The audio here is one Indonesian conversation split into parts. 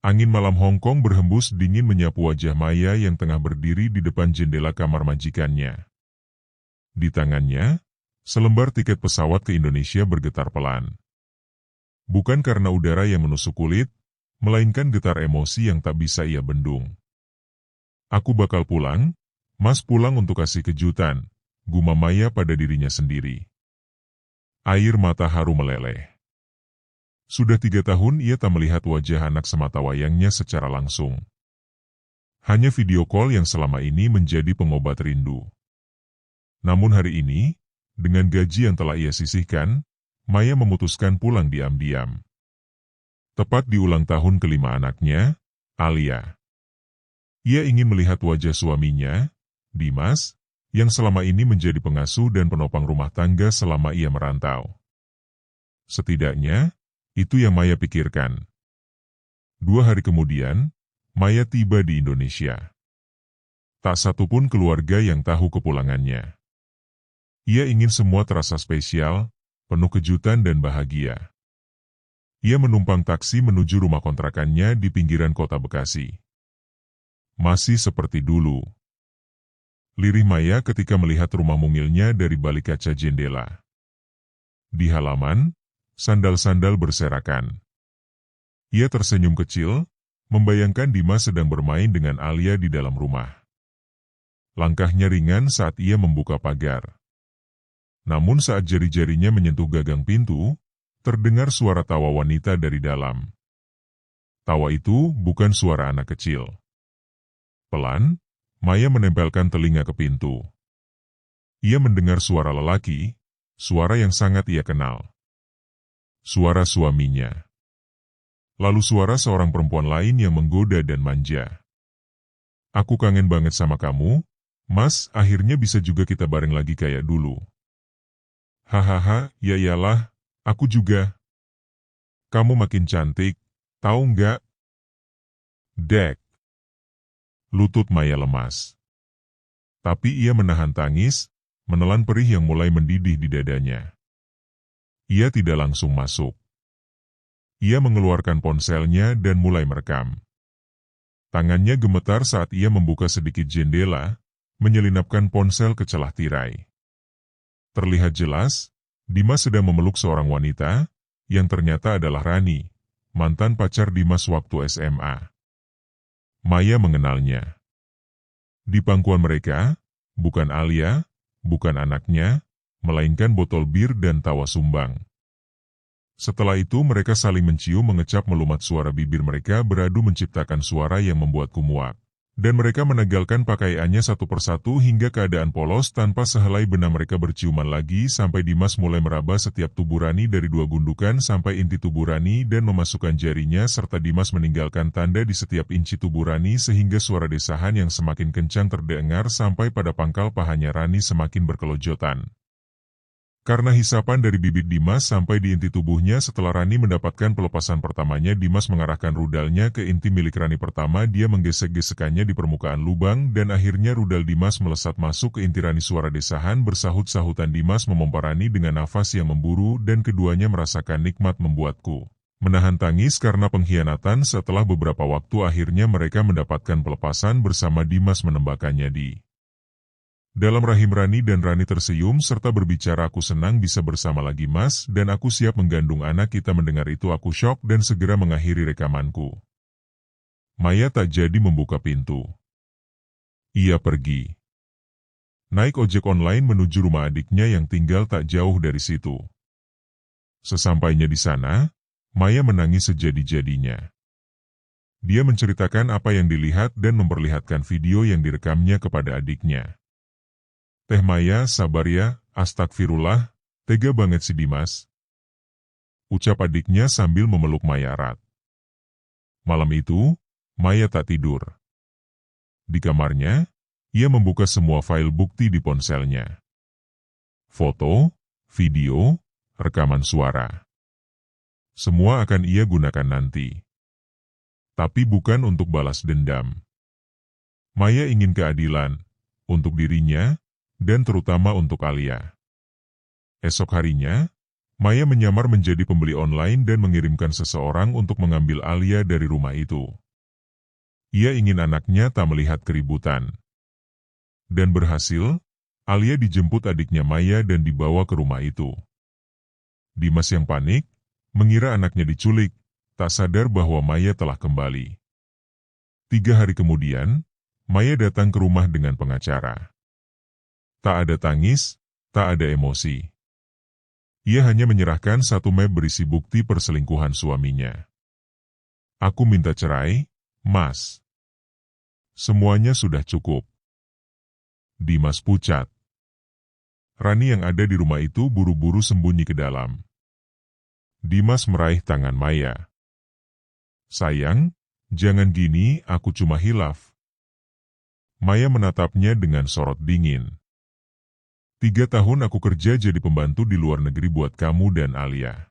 Angin malam Hong Kong berhembus dingin menyapu wajah Maya yang tengah berdiri di depan jendela kamar majikannya. Di tangannya, selembar tiket pesawat ke Indonesia bergetar pelan. Bukan karena udara yang menusuk kulit, melainkan getar emosi yang tak bisa ia bendung. Aku bakal pulang, Mas pulang untuk kasih kejutan, gumam Maya pada dirinya sendiri. Air mata haru meleleh. Sudah 3 tahun ia tak melihat wajah anak semata wayangnya secara langsung. Hanya video call yang selama ini menjadi pengobat rindu. Namun hari ini, dengan gaji yang telah ia sisihkan, Maya memutuskan pulang diam-diam. Tepat di ulang tahun kelima anaknya, Alia. Ia ingin melihat wajah suaminya, Dimas, yang selama ini menjadi pengasuh dan penopang rumah tangga selama ia merantau. Setidaknya, itu yang Maya pikirkan. 2 hari kemudian, Maya tiba di Indonesia. Tak satu pun keluarga yang tahu kepulangannya. Ia ingin semua terasa spesial, penuh kejutan dan bahagia. Ia menumpang taksi menuju rumah kontrakannya di pinggiran kota Bekasi. Masih seperti dulu. Lirih Maya ketika melihat rumah mungilnya dari balik kaca jendela. Di halaman, sandal-sandal berserakan. Ia tersenyum kecil, membayangkan Dimas sedang bermain dengan Alia di dalam rumah. Langkahnya ringan saat ia membuka pagar. Namun saat jari-jarinya menyentuh gagang pintu, terdengar suara tawa wanita dari dalam. Tawa itu bukan suara anak kecil. Pelan, Maya menempelkan telinga ke pintu. Ia mendengar suara lelaki, suara yang sangat ia kenal. Suara suaminya. Lalu suara seorang perempuan lain yang menggoda dan manja. Aku kangen banget sama kamu, Mas, akhirnya bisa juga kita bareng lagi kayak dulu. Hahaha, ya iyalah, aku juga. Kamu makin cantik, tahu nggak? Dek. Lutut Maya lemas. Tapi ia menahan tangis, menelan perih yang mulai mendidih di dadanya. Ia tidak langsung masuk. Ia mengeluarkan ponselnya dan mulai merekam. Tangannya gemetar saat ia membuka sedikit jendela, menyelinapkan ponsel ke celah tirai. Terlihat jelas, Dimas sedang memeluk seorang wanita, yang ternyata adalah Rani, mantan pacar Dimas waktu SMA. Maya mengenalnya. Di pangkuan mereka, bukan Alia, bukan anaknya, melainkan botol bir dan tawa sumbang. Setelah itu mereka saling mencium mengecap melumat suara bibir mereka beradu menciptakan suara yang membuatku muak. Dan mereka menegalkan pakaiannya satu persatu hingga keadaan polos tanpa sehelai benang mereka berciuman lagi sampai Dimas mulai meraba setiap tubuh Rani dari 2 gundukan sampai inti tubuh Rani dan memasukkan jarinya serta Dimas meninggalkan tanda di setiap inci tubuh Rani sehingga suara desahan yang semakin kencang terdengar sampai pada pangkal pahanya Rani semakin berkelojotan. Karena hisapan dari bibir Dimas sampai di inti tubuhnya setelah Rani mendapatkan pelepasan pertamanya, Dimas mengarahkan rudalnya ke inti milik Rani pertama. Dia menggesek-gesekannya di permukaan lubang dan akhirnya rudal Dimas melesat masuk ke inti Rani. Suara desahan bersahut-sahutan Dimas memompa Rani dengan nafas yang memburu dan keduanya merasakan nikmat membuatku menahan tangis karena pengkhianatan. Setelah beberapa waktu akhirnya mereka mendapatkan pelepasan bersama. Dimas menembakkannya di dalam rahim Rani dan Rani tersenyum serta berbicara, aku senang bisa bersama lagi Mas dan aku siap menggandung anak kita. Mendengar itu aku syok dan segera mengakhiri rekamanku. Maya tak jadi membuka pintu. Ia pergi. Naik ojek online menuju rumah adiknya yang tinggal tak jauh dari situ. Sesampainya di sana, Maya menangis sejadi-jadinya. Dia menceritakan apa yang dilihat dan memperlihatkan video yang direkamnya kepada adiknya. Teh Maya, sabar ya, astagfirullah, tega banget si Dimas. Ucap adiknya sambil memeluk Maya erat. Malam itu, Maya tak tidur. Di kamarnya, ia membuka semua file bukti di ponselnya. Foto, video, rekaman suara. Semua akan ia gunakan nanti. Tapi bukan untuk balas dendam. Maya ingin keadilan, untuk dirinya, dan terutama untuk Alia. Esok harinya, Maya menyamar menjadi pembeli online dan mengirimkan seseorang untuk mengambil Alia dari rumah itu. Ia ingin anaknya tak melihat keributan. Dan berhasil, Alia dijemput adiknya Maya dan dibawa ke rumah itu. Dimas yang panik, mengira anaknya diculik, tak sadar bahwa Maya telah kembali. 3 hari kemudian, Maya datang ke rumah dengan pengacara. Tak ada tangis, tak ada emosi. Ia hanya menyerahkan satu map berisi bukti perselingkuhan suaminya. Aku minta cerai, Mas. Semuanya sudah cukup. Dimas pucat. Rani yang ada di rumah itu buru-buru sembunyi ke dalam. Dimas meraih tangan Maya. Sayang, jangan gini, aku cuma hilaf. Maya menatapnya dengan sorot dingin. 3 tahun aku kerja jadi pembantu di luar negeri buat kamu dan Alia.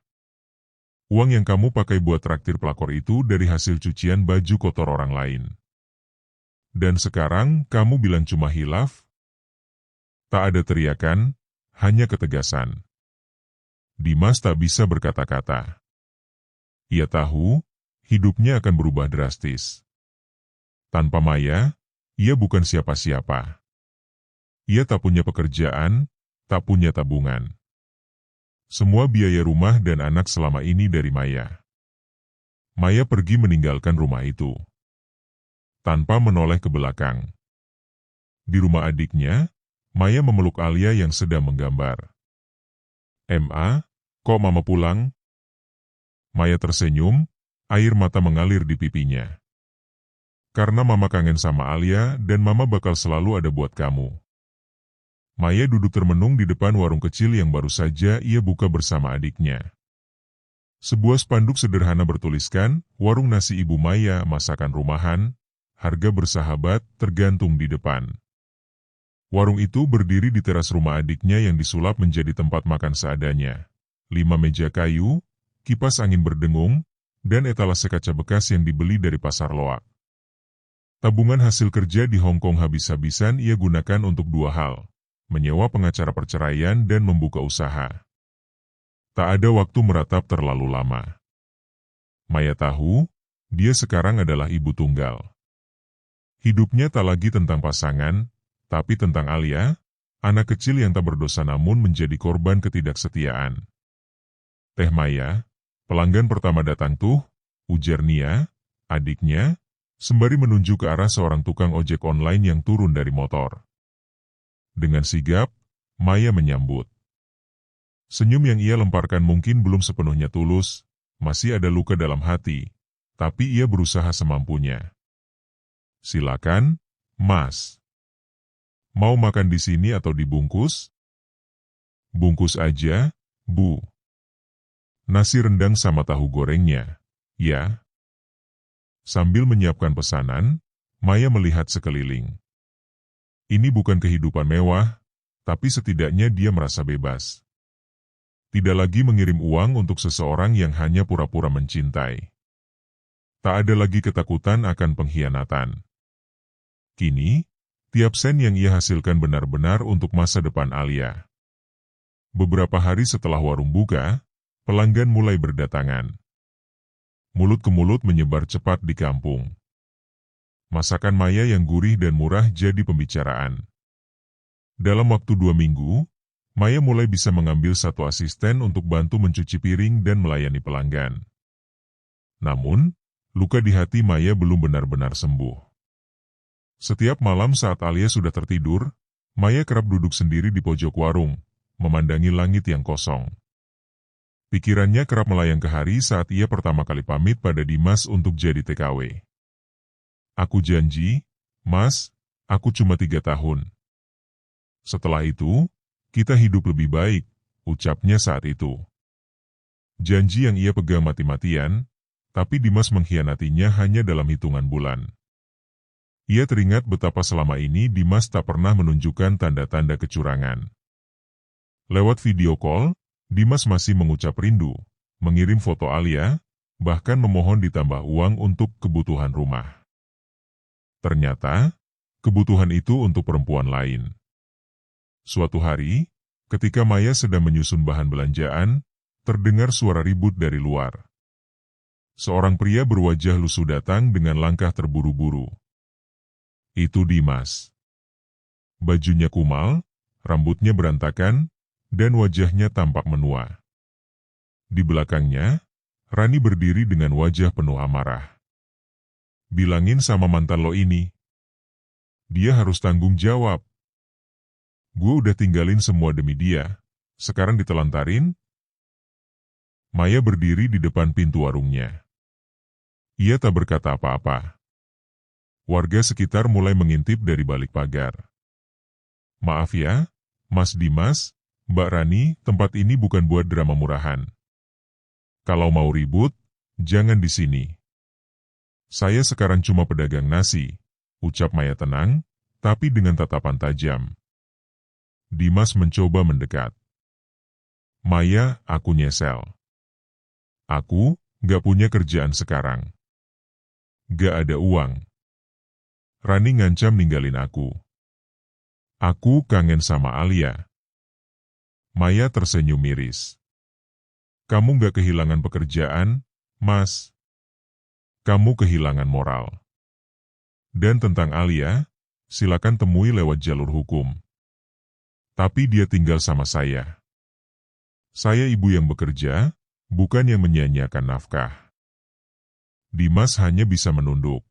Uang yang kamu pakai buat traktir pelakor itu dari hasil cucian baju kotor orang lain. Dan sekarang kamu bilang cuma hilaf? Tak ada teriakan, hanya ketegasan. Dimas tak bisa berkata-kata. Ia tahu, hidupnya akan berubah drastis. Tanpa Maya, ia bukan siapa-siapa. Ia tak punya pekerjaan, tak punya tabungan. Semua biaya rumah dan anak selama ini dari Maya. Maya pergi meninggalkan rumah itu. Tanpa menoleh ke belakang. Di rumah adiknya, Maya memeluk Alia yang sedang menggambar. "Ma, kok Mama pulang?" Maya tersenyum, air mata mengalir di pipinya. "Karena Mama kangen sama Alia dan Mama bakal selalu ada buat kamu." Maya duduk termenung di depan warung kecil yang baru saja ia buka bersama adiknya. Sebuah spanduk sederhana bertuliskan, "Warung nasi Ibu Maya, masakan rumahan, harga bersahabat, tergantung di depan." Warung itu berdiri di teras rumah adiknya yang disulap menjadi tempat makan seadanya. 5 meja kayu, kipas angin berdengung, dan etalase kaca bekas yang dibeli dari pasar loak. Tabungan hasil kerja di Hong Kong habis-habisan ia gunakan untuk 2 hal. Menyewa pengacara perceraian dan membuka usaha. Tak ada waktu meratap terlalu lama. Maya tahu, dia sekarang adalah ibu tunggal. Hidupnya tak lagi tentang pasangan, tapi tentang Alia, anak kecil yang tak berdosa namun menjadi korban ketidaksetiaan. "Teh Maya, pelanggan pertama datang tuh," ujar Nia, adiknya, sembari menunjuk ke arah seorang tukang ojek online yang turun dari motor. Dengan sigap, Maya menyambut. Senyum yang ia lemparkan mungkin belum sepenuhnya tulus, masih ada luka dalam hati, tapi ia berusaha semampunya. "Silakan, Mas. Mau makan di sini atau dibungkus?" "Bungkus aja, Bu. Nasi rendang sama tahu gorengnya, ya." Sambil menyiapkan pesanan, Maya melihat sekeliling. Ini bukan kehidupan mewah, tapi setidaknya dia merasa bebas. Tidak lagi mengirim uang untuk seseorang yang hanya pura-pura mencintai. Tak ada lagi ketakutan akan pengkhianatan. Kini, tiap sen yang ia hasilkan benar-benar untuk masa depan Alia. Beberapa hari setelah warung buka, pelanggan mulai berdatangan. Mulut ke mulut menyebar cepat di kampung. Masakan Maya yang gurih dan murah jadi pembicaraan. Dalam waktu 2 minggu, Maya mulai bisa mengambil 1 asisten untuk bantu mencuci piring dan melayani pelanggan. Namun, luka di hati Maya belum benar-benar sembuh. Setiap malam saat Alia sudah tertidur, Maya kerap duduk sendiri di pojok warung, memandangi langit yang kosong. Pikirannya kerap melayang ke hari saat ia pertama kali pamit pada Dimas untuk jadi TKW. "Aku janji, Mas, aku cuma 3 tahun. Setelah itu, kita hidup lebih baik," ucapnya saat itu. Janji yang ia pegang mati-matian, tapi Dimas mengkhianatinya hanya dalam hitungan bulan. Ia teringat betapa selama ini Dimas tak pernah menunjukkan tanda-tanda kecurangan. Lewat video call, Dimas masih mengucap rindu, mengirim foto Alia, bahkan memohon ditambah uang untuk kebutuhan rumah. Ternyata, kebutuhan itu untuk perempuan lain. Suatu hari, ketika Maya sedang menyusun bahan belanjaan, terdengar suara ribut dari luar. Seorang pria berwajah lusuh datang dengan langkah terburu-buru. Itu Dimas. Bajunya kumal, rambutnya berantakan, dan wajahnya tampak menua. Di belakangnya, Rani berdiri dengan wajah penuh amarah. Bilangin sama mantan lo ini. Dia harus tanggung jawab. Gue udah tinggalin semua demi dia. Sekarang ditelantarin? Maya berdiri di depan pintu warungnya. Ia tak berkata apa-apa. Warga sekitar mulai mengintip dari balik pagar. Maaf ya, Mas Dimas, Mbak Rani, tempat ini bukan buat drama murahan. Kalau mau ribut, jangan di sini. Saya sekarang cuma pedagang nasi, ucap Maya tenang, tapi dengan tatapan tajam. Dimas mencoba mendekat. Maya, aku nyesel. Aku gak punya kerjaan sekarang. Gak ada uang. Rani ngancam ninggalin aku. Aku kangen sama Alia. Maya tersenyum miris. Kamu gak kehilangan pekerjaan, Mas. Kamu kehilangan moral. Dan tentang Alia, silakan temui lewat jalur hukum. Tapi dia tinggal sama saya. Saya ibu yang bekerja, bukan yang menyia-nyiakan nafkah. Dimas hanya bisa menunduk.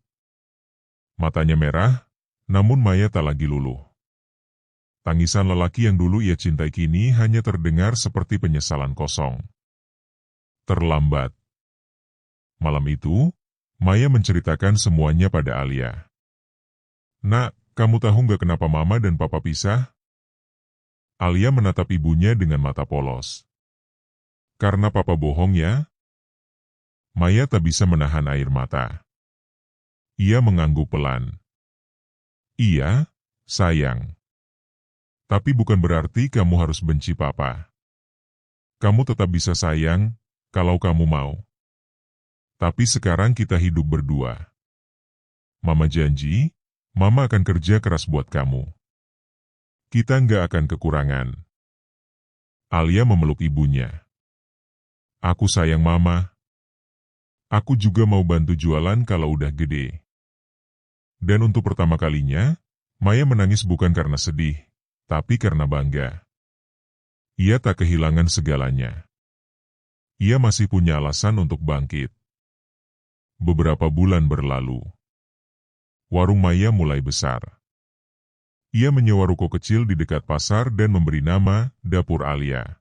Matanya merah, namun Maya tak lagi luluh. Tangisan lelaki yang dulu ia cintai kini hanya terdengar seperti penyesalan kosong. Terlambat. Malam itu, Maya menceritakan semuanya pada Alia. Nak, kamu tahu gak kenapa Mama dan Papa pisah? Alia menatap ibunya dengan mata polos. Karena Papa bohong ya? Maya tak bisa menahan air mata. Ia mengangguk pelan. Iya, sayang. Tapi bukan berarti kamu harus benci Papa. Kamu tetap bisa sayang, kalau kamu mau. Tapi sekarang kita hidup berdua. Mama janji, Mama akan kerja keras buat kamu. Kita nggak akan kekurangan. Alia memeluk ibunya. Aku sayang Mama. Aku juga mau bantu jualan kalau udah gede. Dan untuk pertama kalinya, Maya menangis bukan karena sedih, tapi karena bangga. Ia tak kehilangan segalanya. Ia masih punya alasan untuk bangkit. Beberapa bulan berlalu. Warung Maya mulai besar. Ia menyewa ruko kecil di dekat pasar dan memberi nama Dapur Alia.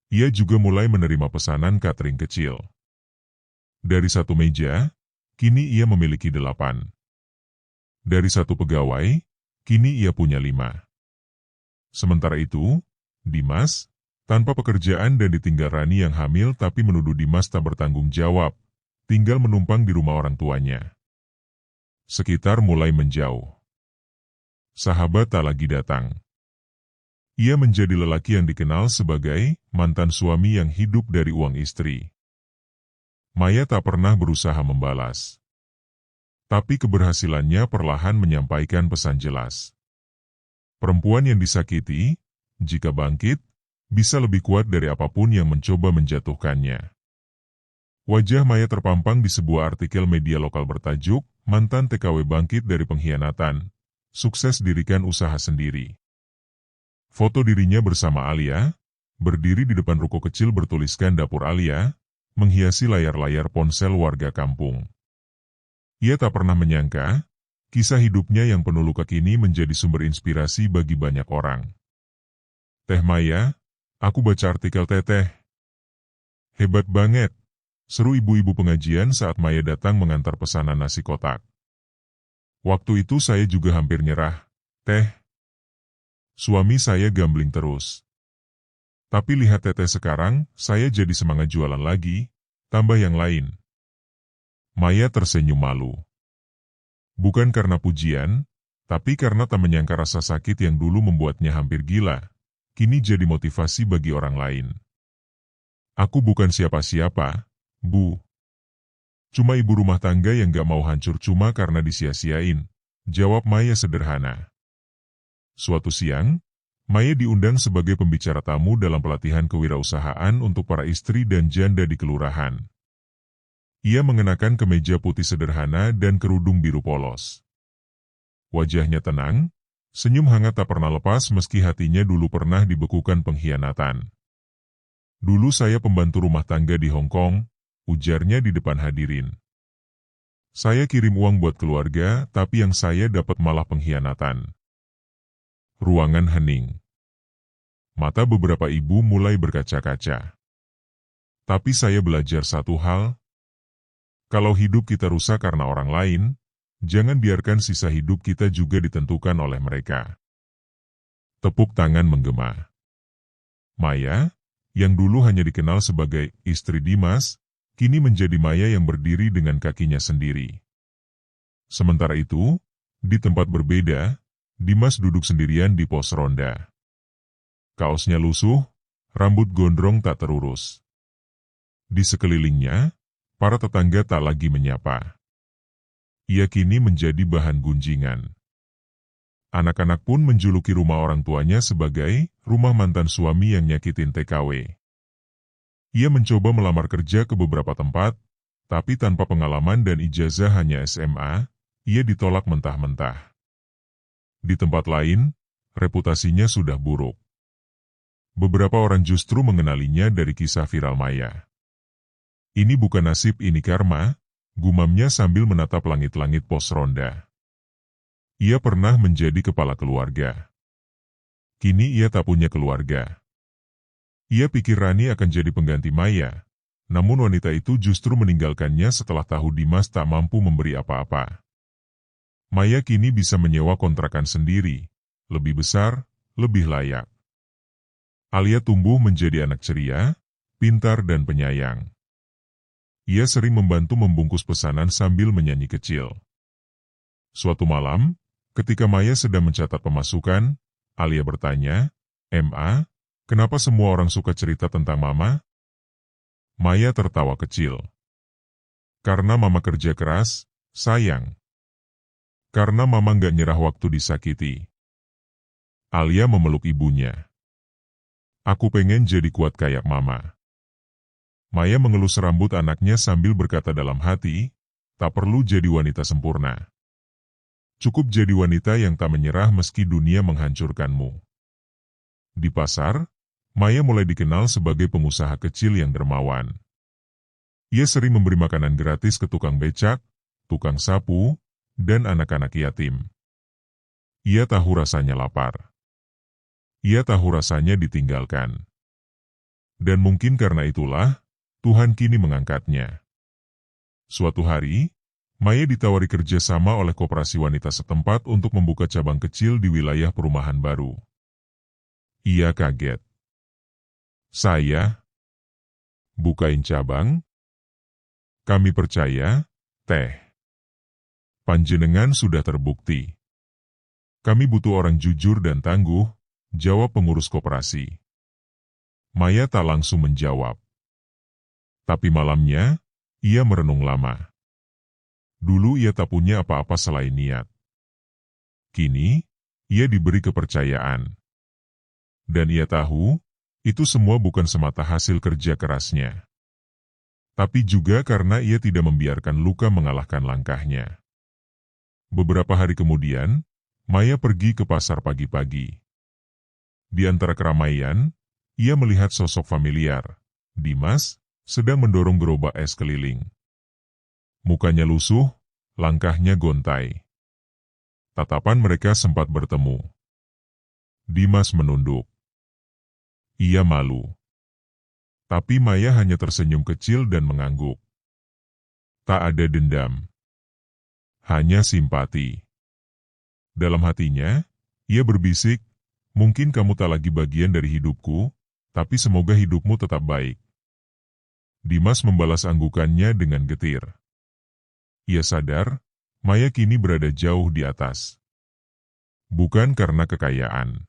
Ia juga mulai menerima pesanan catering kecil. Dari satu meja, kini ia memiliki 8. Dari satu pegawai, kini ia punya 5. Sementara itu, Dimas, tanpa pekerjaan dan ditinggal Rani yang hamil tapi menuduh Dimas tak bertanggung jawab, tinggal menumpang di rumah orang tuanya. Sekitar mulai menjauh. Sahabat tak lagi datang. Ia menjadi lelaki yang dikenal sebagai mantan suami yang hidup dari uang istri. Maya tak pernah berusaha membalas. Tapi keberhasilannya perlahan menyampaikan pesan jelas. Perempuan yang disakiti, jika bangkit, bisa lebih kuat dari apapun yang mencoba menjatuhkannya. Wajah Maya terpampang di sebuah artikel media lokal bertajuk, Mantan TKW Bangkit dari Pengkhianatan, Sukses Dirikan Usaha Sendiri. Foto dirinya bersama Alia, berdiri di depan ruko kecil bertuliskan Dapur Alia, menghiasi layar-layar ponsel warga kampung. Ia tak pernah menyangka, kisah hidupnya yang penuh luka kini menjadi sumber inspirasi bagi banyak orang. Teh Maya, aku baca artikel Teteh. Hebat banget, seru ibu-ibu pengajian saat Maya datang mengantar pesanan nasi kotak. Waktu itu saya juga hampir nyerah, Teh. Suami saya gambling terus. Tapi lihat Teteh sekarang, saya jadi semangat jualan lagi, tambah yang lain. Maya tersenyum malu. Bukan karena pujian, tapi karena tak menyangka rasa sakit yang dulu membuatnya hampir gila, kini jadi motivasi bagi orang lain. Aku bukan siapa-siapa, Bu. Cuma ibu rumah tangga yang gak mau hancur cuma karena disia-siain, jawab Maya sederhana. Suatu siang, Maya diundang sebagai pembicara tamu dalam pelatihan kewirausahaan untuk para istri dan janda di kelurahan. Ia mengenakan kemeja putih sederhana dan kerudung biru polos. Wajahnya tenang, senyum hangat tak pernah lepas meski hatinya dulu pernah dibekukan pengkhianatan. Dulu saya pembantu rumah tangga di Hong Kong, ujarnya di depan hadirin. Saya kirim uang buat keluarga, tapi yang saya dapat malah pengkhianatan. Ruangan hening. Mata beberapa ibu mulai berkaca-kaca. Tapi saya belajar satu hal. Kalau hidup kita rusak karena orang lain, jangan biarkan sisa hidup kita juga ditentukan oleh mereka. Tepuk tangan menggema. Maya, yang dulu hanya dikenal sebagai istri Dimas, kini menjadi Maya yang berdiri dengan kakinya sendiri. Sementara itu, di tempat berbeda, Dimas duduk sendirian di pos ronda. Kaosnya lusuh, rambut gondrong tak terurus. Di sekelilingnya, para tetangga tak lagi menyapa. Ia kini menjadi bahan gunjingan. Anak-anak pun menjuluki rumah orang tuanya sebagai rumah mantan suami yang nyakitin TKW. Ia mencoba melamar kerja ke beberapa tempat, tapi tanpa pengalaman dan ijazah hanya SMA, ia ditolak mentah-mentah. Di tempat lain, reputasinya sudah buruk. Beberapa orang justru mengenalinya dari kisah viral Maya. Ini bukan nasib, ini karma, gumamnya sambil menatap langit-langit pos ronda. Ia pernah menjadi kepala keluarga. Kini ia tak punya keluarga. Ia pikir Rani akan jadi pengganti Maya, namun wanita itu justru meninggalkannya setelah tahu Dimas tak mampu memberi apa-apa. Maya kini bisa menyewa kontrakan sendiri, lebih besar, lebih layak. Alia tumbuh menjadi anak ceria, pintar dan penyayang. Ia sering membantu membungkus pesanan sambil menyanyi kecil. Suatu malam, ketika Maya sedang mencatat pemasukan, Alia bertanya, "Ma, kenapa semua orang suka cerita tentang Mama?" Maya tertawa kecil. "Karena Mama kerja keras, sayang. Karena Mama nggak nyerah waktu disakiti." Alia memeluk ibunya. "Aku pengen jadi kuat kayak Mama." Maya mengelus rambut anaknya sambil berkata dalam hati, "Tak perlu jadi wanita sempurna. Cukup jadi wanita yang tak menyerah meski dunia menghancurkanmu." Di pasar, Maya mulai dikenal sebagai pengusaha kecil yang dermawan. Ia sering memberi makanan gratis ke tukang becak, tukang sapu, dan anak-anak yatim. Ia tahu rasanya lapar. Ia tahu rasanya ditinggalkan. Dan mungkin karena itulah, Tuhan kini mengangkatnya. Suatu hari, Maya ditawari kerja sama oleh koperasi wanita setempat untuk membuka cabang kecil di wilayah perumahan baru. Ia kaget. "Saya? Bukain cabang? Kami percaya, Teh. Panjenengan sudah terbukti. Kami butuh orang jujur dan tangguh," jawab pengurus koperasi. Maya tak langsung menjawab. Tapi malamnya, ia merenung lama. Dulu ia tak punya apa-apa selain niat. Kini, ia diberi kepercayaan. Dan ia tahu, itu semua bukan semata hasil kerja kerasnya. Tapi juga karena ia tidak membiarkan luka mengalahkan langkahnya. Beberapa hari kemudian, Maya pergi ke pasar pagi-pagi. Di antara keramaian, ia melihat sosok familiar, Dimas, sedang mendorong gerobak es keliling. Mukanya lusuh, langkahnya gontai. Tatapan mereka sempat bertemu. Dimas menunduk. Ia malu. Tapi Maya hanya tersenyum kecil dan mengangguk. Tak ada dendam. Hanya simpati. Dalam hatinya, ia berbisik, "Mungkin kamu tak lagi bagian dari hidupku, tapi semoga hidupmu tetap baik." Dimas membalas anggukannya dengan getir. Ia sadar, Maya kini berada jauh di atas. Bukan karena kekayaan,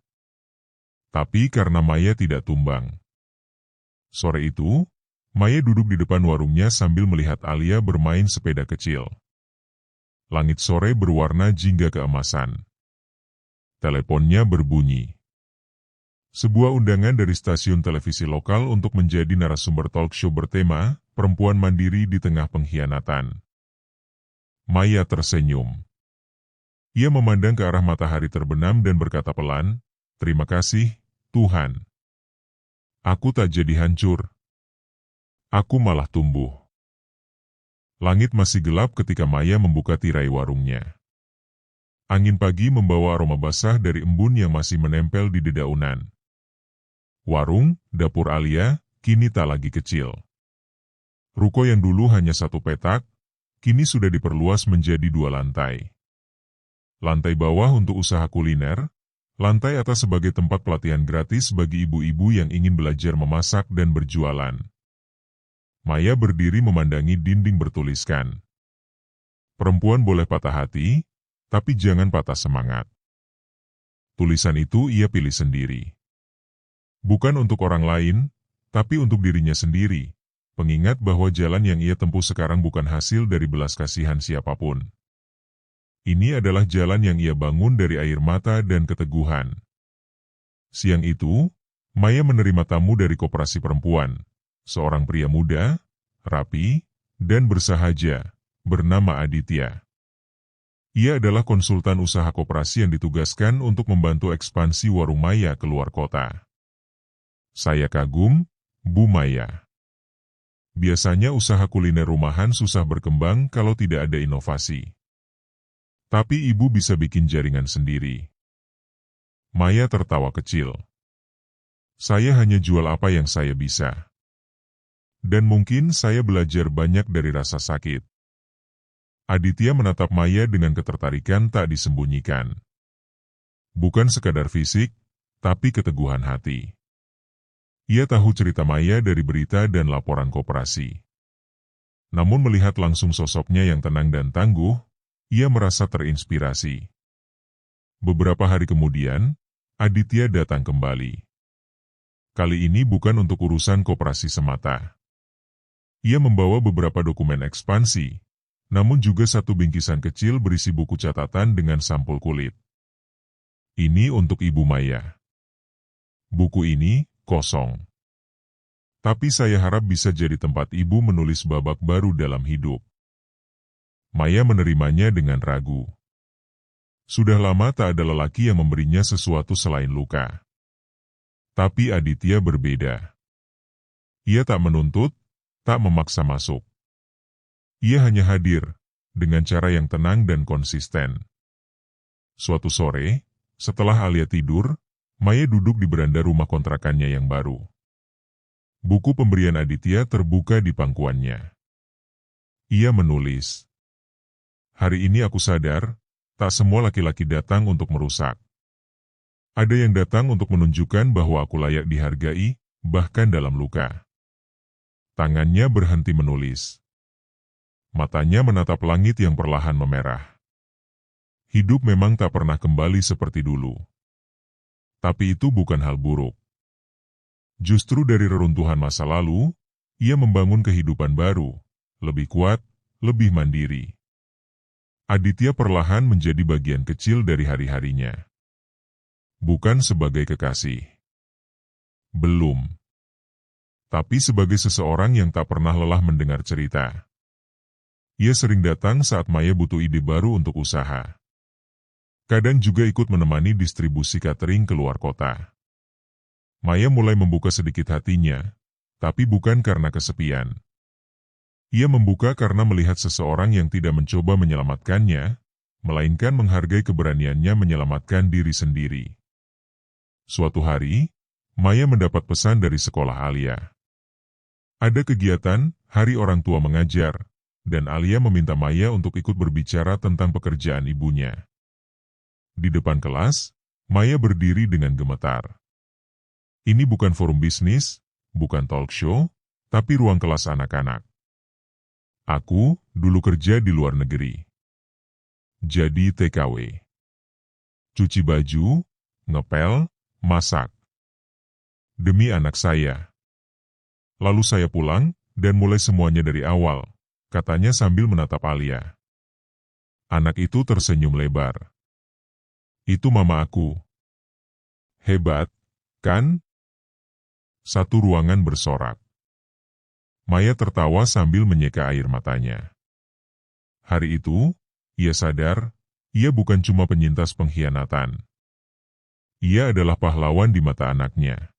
tapi karena Maya tidak tumbang. Sore itu, Maya duduk di depan warungnya sambil melihat Alia bermain sepeda kecil. Langit sore berwarna jingga keemasan. Teleponnya berbunyi. Sebuah undangan dari stasiun televisi lokal untuk menjadi narasumber talk show bertema, Perempuan Mandiri di Tengah Pengkhianatan. Maya tersenyum. Ia memandang ke arah matahari terbenam dan berkata pelan, "Terima kasih, Tuhan. Aku tak jadi hancur. Aku malah tumbuh." Langit masih gelap ketika Maya membuka tirai warungnya. Angin pagi membawa aroma basah dari embun yang masih menempel di dedaunan. Warung, dapur Alia, kini tak lagi kecil. Ruko yang dulu hanya satu petak, kini sudah diperluas menjadi 2 lantai. Lantai bawah untuk usaha kuliner, lantai atas sebagai tempat pelatihan gratis bagi ibu-ibu yang ingin belajar memasak dan berjualan. Maya berdiri memandangi dinding bertuliskan, "Perempuan boleh patah hati, tapi jangan patah semangat." Tulisan itu ia pilih sendiri. Bukan untuk orang lain, tapi untuk dirinya sendiri, pengingat bahwa jalan yang ia tempuh sekarang bukan hasil dari belas kasihan siapapun. Ini adalah jalan yang ia bangun dari air mata dan keteguhan. Siang itu, Maya menerima tamu dari Koperasi Perempuan, seorang pria muda, rapi, dan bersahaja, bernama Aditya. Ia adalah konsultan usaha koperasi yang ditugaskan untuk membantu ekspansi warung Maya keluar kota. "Saya kagum, Bu Maya. Biasanya usaha kuliner rumahan susah berkembang kalau tidak ada inovasi. Tapi ibu bisa bikin jaringan sendiri." Maya tertawa kecil. "Saya hanya jual apa yang saya bisa. Dan mungkin saya belajar banyak dari rasa sakit." Aditya menatap Maya dengan ketertarikan tak disembunyikan. Bukan sekadar fisik, tapi keteguhan hati. Ia tahu cerita Maya dari berita dan laporan koperasi. Namun melihat langsung sosoknya yang tenang dan tangguh, ia merasa terinspirasi. Beberapa hari kemudian, Aditya datang kembali. Kali ini bukan untuk urusan koperasi semata. Ia membawa beberapa dokumen ekspansi, namun juga satu bingkisan kecil berisi buku catatan dengan sampul kulit. "Ini untuk Ibu Maya. Buku ini kosong. Tapi saya harap bisa jadi tempat ibu menulis babak baru dalam hidup." Maya menerimanya dengan ragu. Sudah lama tak ada lelaki yang memberinya sesuatu selain luka. Tapi Aditya berbeda. Ia tak menuntut, tak memaksa masuk. Ia hanya hadir, dengan cara yang tenang dan konsisten. Suatu sore, setelah Alia tidur, Maya duduk di beranda rumah kontrakannya yang baru. Buku pemberian Aditya terbuka di pangkuannya. Ia menulis, "Hari ini aku sadar, tak semua laki-laki datang untuk merusak. Ada yang datang untuk menunjukkan bahwa aku layak dihargai, bahkan dalam luka." Tangannya berhenti menulis. Matanya menatap langit yang perlahan memerah. Hidup memang tak pernah kembali seperti dulu. Tapi itu bukan hal buruk. Justru dari reruntuhan masa lalu, ia membangun kehidupan baru, lebih kuat, lebih mandiri. Aditya perlahan menjadi bagian kecil dari hari-harinya. Bukan sebagai kekasih. Belum. Tapi sebagai seseorang yang tak pernah lelah mendengar cerita. Ia sering datang saat Maya butuh ide baru untuk usaha. Kadang juga ikut menemani distribusi catering ke luar kota. Maya mulai membuka sedikit hatinya, tapi bukan karena kesepian. Ia membuka karena melihat seseorang yang tidak mencoba menyelamatkannya, melainkan menghargai keberaniannya menyelamatkan diri sendiri. Suatu hari, Maya mendapat pesan dari sekolah Alia. Ada kegiatan, Hari Orang Tua Mengajar, dan Alia meminta Maya untuk ikut berbicara tentang pekerjaan ibunya. Di depan kelas, Maya berdiri dengan gemetar. Ini bukan forum bisnis, bukan talk show, tapi ruang kelas anak-anak. Aku dulu kerja di luar negeri. Jadi TKW. Cuci baju, ngepel, masak. Demi anak saya. Lalu saya pulang, dan mulai semuanya dari awal, katanya sambil menatap Alia. Anak itu tersenyum lebar. Itu mama aku. Hebat, Kan? Satu ruangan bersorak. Maya tertawa sambil menyeka air matanya. Hari itu, ia sadar, ia bukan cuma penyintas pengkhianatan. Ia adalah pahlawan di mata anaknya.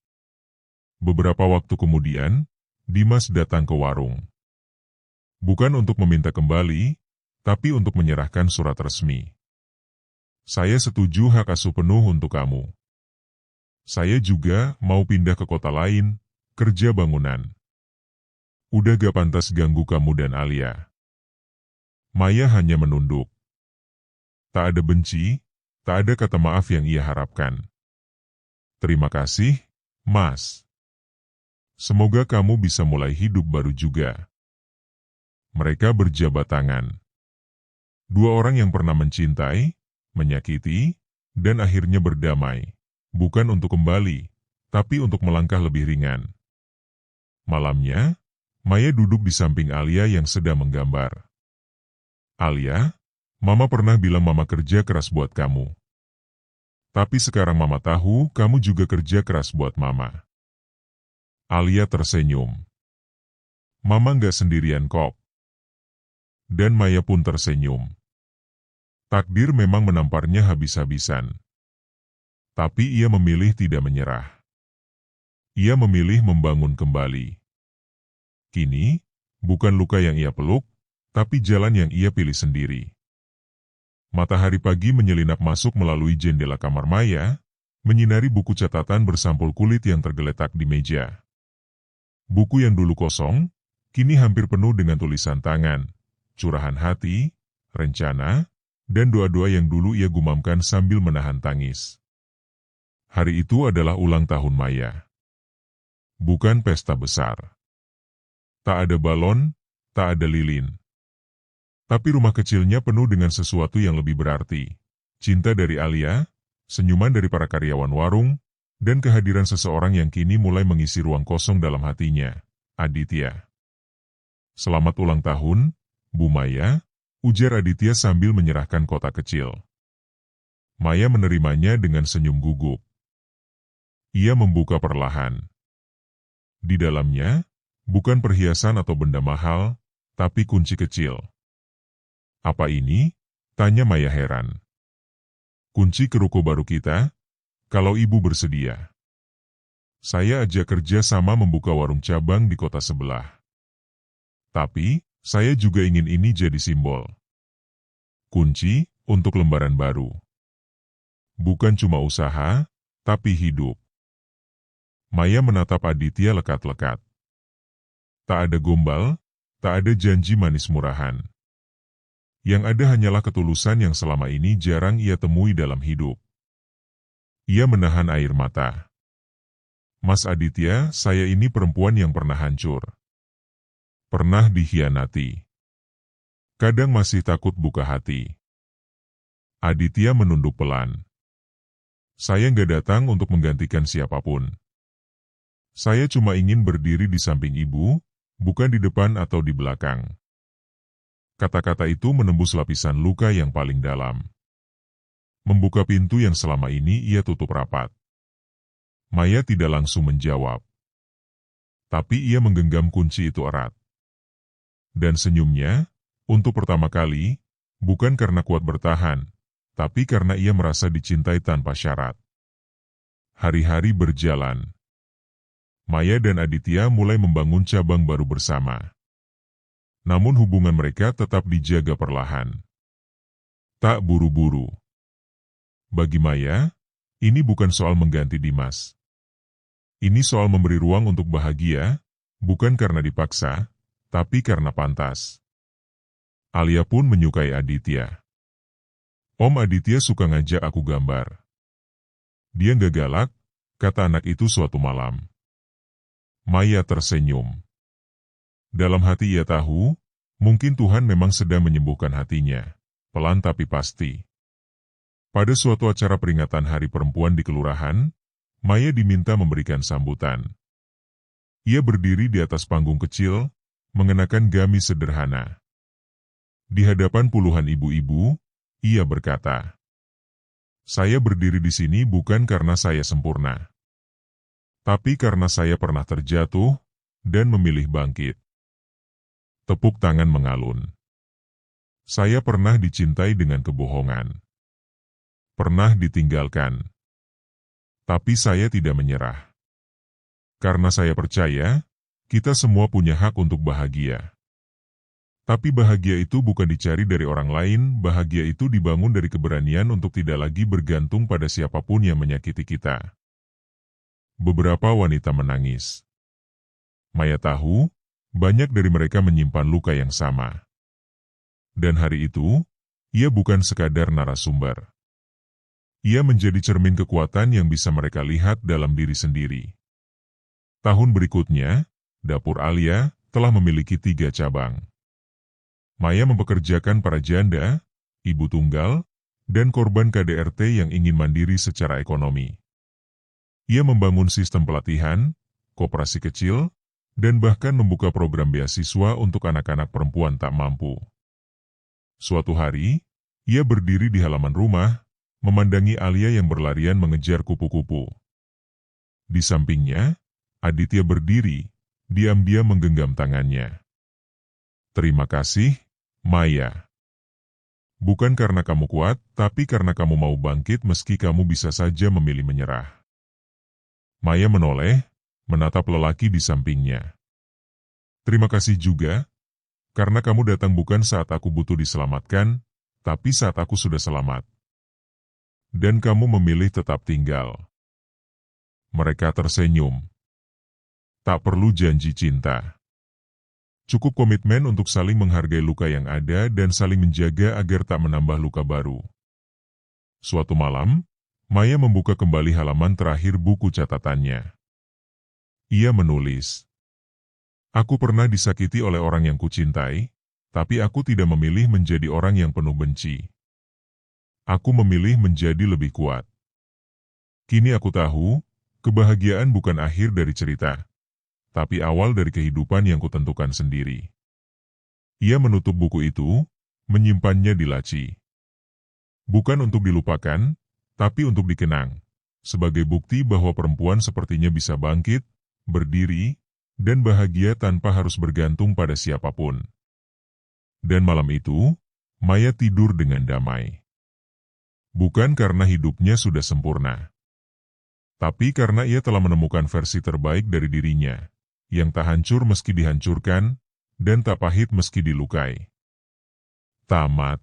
Beberapa waktu kemudian, Dimas datang ke warung. Bukan untuk meminta kembali, tapi untuk menyerahkan surat resmi. Saya setuju hak asuh penuh untuk kamu. Saya juga mau pindah ke kota lain, kerja bangunan. Udah gak pantas ganggu kamu dan Alia. Maya hanya menunduk. Tak ada benci, tak ada kata maaf yang ia harapkan. Terima kasih, Mas. Semoga kamu bisa mulai hidup baru juga. Mereka berjabat tangan. Dua orang yang pernah mencintai, menyakiti, dan akhirnya berdamai. Bukan untuk kembali, tapi untuk melangkah lebih ringan. Malamnya, Maya duduk di samping Alia yang sedang menggambar. Alia, Mama pernah bilang Mama kerja keras buat kamu. Tapi sekarang Mama tahu kamu juga kerja keras buat Mama. Alia tersenyum. Mama nggak sendirian kok. Dan Maya pun tersenyum. Takdir memang menamparnya habis-habisan. Tapi ia memilih tidak menyerah. Ia memilih membangun kembali. Kini, bukan luka yang ia peluk, tapi jalan yang ia pilih sendiri. Matahari pagi menyelinap masuk melalui jendela kamar Maya, menyinari buku catatan bersampul kulit yang tergeletak di meja. Buku yang dulu kosong, kini hampir penuh dengan tulisan tangan, curahan hati, rencana, dan doa-doa yang dulu ia gumamkan sambil menahan tangis. Hari itu adalah ulang tahun Maya. Bukan pesta besar. Tak ada balon, tak ada lilin. Tapi rumah kecilnya penuh dengan sesuatu yang lebih berarti. Cinta dari Alia, senyuman dari para karyawan warung, dan kehadiran seseorang yang kini mulai mengisi ruang kosong dalam hatinya, Aditya. Selamat ulang tahun, Bu Maya, ujar Aditya sambil menyerahkan kotak kecil. Maya menerimanya dengan senyum gugup. Ia membuka perlahan. Di dalamnya, bukan perhiasan atau benda mahal, tapi kunci kecil. Apa ini? Tanya Maya heran. Kunci ke ruko baru kita? Kalau ibu bersedia. Saya ajak kerja sama membuka warung cabang di kota sebelah. Tapi, saya juga ingin ini jadi simbol. Kunci untuk lembaran baru. Bukan cuma usaha, tapi hidup. Maya menatap Aditya lekat-lekat. Tak ada gombal, tak ada janji manis murahan. Yang ada hanyalah ketulusan yang selama ini jarang ia temui dalam hidup. Ia menahan air mata. Mas Aditya, saya ini perempuan yang pernah hancur. Pernah dikhianati. Kadang masih takut buka hati. Aditya menunduk pelan. Saya nggak datang untuk menggantikan siapapun. Saya cuma ingin berdiri di samping ibu, bukan di depan atau di belakang. Kata-kata itu menembus lapisan luka yang paling dalam. Membuka pintu yang selama ini ia tutup rapat. Maya tidak langsung menjawab. Tapi ia menggenggam kunci itu erat. Dan senyumnya, untuk pertama kali, bukan karena kuat bertahan, tapi karena ia merasa dicintai tanpa syarat. Hari-hari berjalan. Maya dan Aditya mulai membangun cabang baru bersama. Namun hubungan mereka tetap dijaga perlahan. Tak buru-buru. Bagi Maya, ini bukan soal mengganti Dimas. Ini soal memberi ruang untuk bahagia, bukan karena dipaksa, tapi karena pantas. Alia pun menyukai Aditya. Om Aditya suka ngajak aku gambar. Dia nggak galak, kata anak itu suatu malam. Maya tersenyum. Dalam hati ia tahu, mungkin Tuhan memang sedang menyembuhkan hatinya, pelan tapi pasti. Pada suatu acara peringatan Hari Perempuan di kelurahan, Maya diminta memberikan sambutan. Ia berdiri di atas panggung kecil, mengenakan gamis sederhana. Di hadapan puluhan ibu-ibu, ia berkata, "Saya berdiri di sini bukan karena saya sempurna. Tapi karena saya pernah terjatuh dan memilih bangkit. Tepuk tangan mengalun. Saya pernah dicintai dengan kebohongan. Pernah ditinggalkan. Tapi saya tidak menyerah. Karena saya percaya, kita semua punya hak untuk bahagia. Tapi bahagia itu bukan dicari dari orang lain, bahagia itu dibangun dari keberanian untuk tidak lagi bergantung pada siapapun yang menyakiti kita. Beberapa wanita menangis. Maya tahu, banyak dari mereka menyimpan luka yang sama. Dan hari itu, ia bukan sekadar narasumber. Ia menjadi cermin kekuatan yang bisa mereka lihat dalam diri sendiri. Tahun berikutnya, Dapur Alia telah memiliki 3 cabang. Maya mempekerjakan para janda, ibu tunggal, dan korban KDRT yang ingin mandiri secara ekonomi. Ia membangun sistem pelatihan, koperasi kecil, dan bahkan membuka program beasiswa untuk anak-anak perempuan tak mampu. Suatu hari, ia berdiri di halaman rumah, memandangi Alia yang berlarian mengejar kupu-kupu. Di sampingnya, Aditya berdiri, diam-diam menggenggam tangannya. Terima kasih, Maya. Bukan karena kamu kuat, tapi karena kamu mau bangkit meski kamu bisa saja memilih menyerah. Maya menoleh, menatap lelaki di sampingnya. Terima kasih juga, karena kamu datang bukan saat aku butuh diselamatkan, tapi saat aku sudah selamat. Dan kamu memilih tetap tinggal. Mereka tersenyum. Tak perlu janji cinta. Cukup komitmen untuk saling menghargai luka yang ada dan saling menjaga agar tak menambah luka baru. Suatu malam, Maya membuka kembali halaman terakhir buku catatannya. Ia menulis, "Aku pernah disakiti oleh orang yang kucintai, tapi aku tidak memilih menjadi orang yang penuh benci. Aku memilih menjadi lebih kuat. Kini aku tahu, kebahagiaan bukan akhir dari cerita, tapi awal dari kehidupan yang kutentukan sendiri." Ia menutup buku itu, menyimpannya di laci. Bukan untuk dilupakan, tapi untuk dikenang, sebagai bukti bahwa perempuan sepertinya bisa bangkit, berdiri, dan bahagia tanpa harus bergantung pada siapapun. Dan malam itu, Maya tidur dengan damai. Bukan karena hidupnya sudah sempurna, tapi karena ia telah menemukan versi terbaik dari dirinya, yang tak hancur meski dihancurkan, dan tak pahit meski dilukai. Tamat.